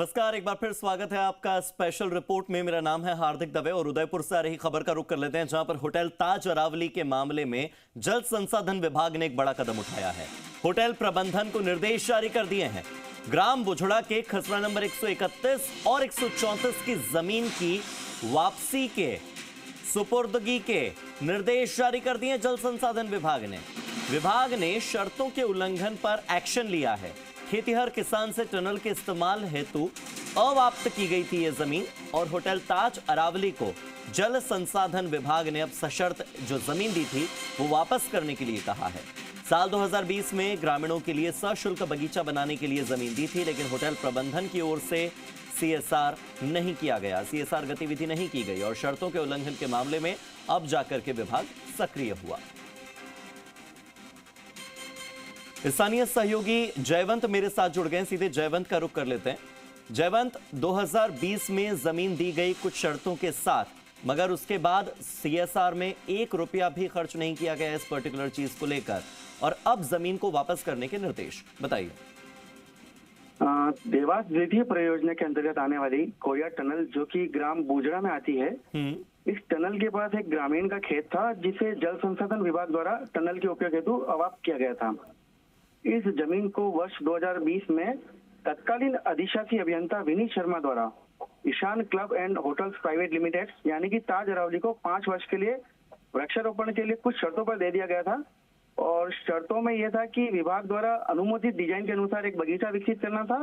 नमस्कार, एक बार फिर स्वागत है आपका स्पेशल रिपोर्ट में। मेरा नाम है हार्दिक दवे और उदयपुर से आ रही खबर का रुख कर लेते हैं, जहां पर होटल ताज अरावली के मामले में जल संसाधन विभाग ने एक बड़ा कदम उठाया है। होटल प्रबंधन को निर्देश जारी कर दिए हैं। ग्राम बुझड़ा के खसरा नंबर 131 और 134 की जमीन की वापसी के सुपुर्दगी के निर्देश जारी कर दिए जल संसाधन विभाग ने। विभाग ने शर्तों के उल्लंघन पर एक्शन लिया है। खेतिहर किसान से टनल के इस्तेमाल हेतु अवाप्त की गई थी यह जमीन और होटल ताज अरावली को जल संसाधन विभाग ने अब सशर्त जो जमीन दी थी वो वापस करने के लिए कहा है। साल 2020 में ग्रामीणों के लिए सशुल्क बगीचा बनाने के लिए जमीन दी थी, लेकिन होटल प्रबंधन की ओर से सीएसआर नहीं किया गया, सीएसआर गतिविधि नहीं की गई और शर्तों के उल्लंघन के मामले में अब जाकर के विभाग सक्रिय हुआ। स्थानीय सहयोगी जयवंत मेरे साथ जुड़ गए, सीधे जयवंत का रुख कर लेते हैं। जयवंत, 2020 में जमीन दी गई कुछ शर्तों के साथ, मगर उसके बाद सीएसआर में 1 रुपया भी खर्च नहीं किया गया इस पर्टिकुलर चीज को लेकर, और अब जमीन को वापस करने के निर्देश, बताइए। देवास द्वितीय परियोजना के अंतर्गत आने वाली कोया टनल जो कि ग्राम बुझड़ा में आती है, इस टनल के पास एक ग्रामीण का खेत था जिसे जल संसाधन विभाग द्वारा टनल के उपयोग हेतु अवाप्त किया गया था। इस जमीन को वर्ष 2020 में तत्कालीन अधिशासी अभियंता विनीत शर्मा द्वारा Ishan club and hotels private limited यानी कि ताज अरावली को 5 वर्ष के लिए वृक्षारोपण के लिए कुछ शर्तों पर दे दिया गया था। और शर्तों में यह था कि विभाग द्वारा अनुमोदित डिजाइन के अनुसार एक बगीचा विकसित करना था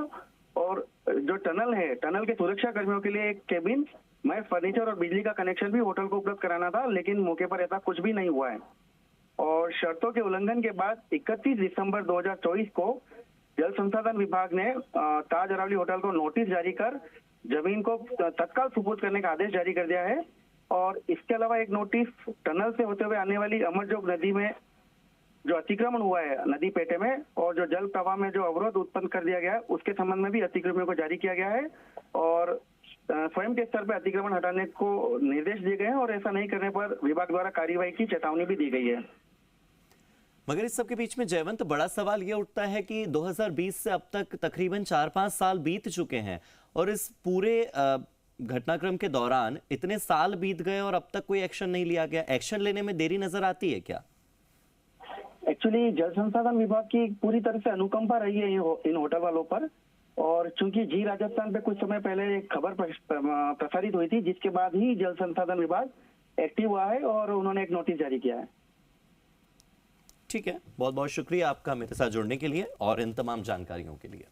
और जो टनल है, टनल के सुरक्षा कर्मियों के लिए एक केबिन, मैं फर्नीचर और बिजली का कनेक्शन भी होटल को उपलब्ध कराना था, लेकिन मौके पर ऐसा कुछ भी नहीं हुआ है। और शर्तों के उल्लंघन के बाद 31 दिसंबर 2024 को जल संसाधन विभाग ने ताज अरावली होटल को नोटिस जारी कर जमीन को तत्काल सुपुर्द करने का आदेश जारी कर दिया है। और इसके अलावा एक नोटिस टनल से होते हुए आने वाली अमरजोग नदी में जो अतिक्रमण हुआ है नदी पेटे में और जो जल प्रवाह में जो अवरोध उत्पन्न कर दिया गया है उसके संबंध में भी अतिक्रमणियों को जारी किया गया है और स्वयं के स्तर पर अतिक्रमण हटाने को निर्देश दिए गए हैं और ऐसा नहीं करने पर विभाग द्वारा कार्रवाई की चेतावनी भी दी गई है। मगर इस सब के बीच में जयवंत, बड़ा सवाल यह उठता है कि 2020 से अब तक तकरीबन 4-5 साल बीत चुके हैं और इस पूरे घटनाक्रम के दौरान इतने साल बीत गए और अब तक कोई एक्शन नहीं लिया गया। एक्शन लेने में देरी नजर आती है क्या? एक्चुअली जल संसाधन विभाग की पूरी तरह से अनुकंपा रही है इन होटल वालों पर, और चूंकि जी राजस्थान पे कुछ समय पहले एक खबर प्रसारित हुई थी जिसके बाद ही जल संसाधन विभाग एक्टिव हुआ है और उन्होंने एक नोटिस जारी किया है। ठीक है, बहुत बहुत शुक्रिया आपका मेरे साथ जुड़ने के लिए और इन तमाम जानकारियों के लिए।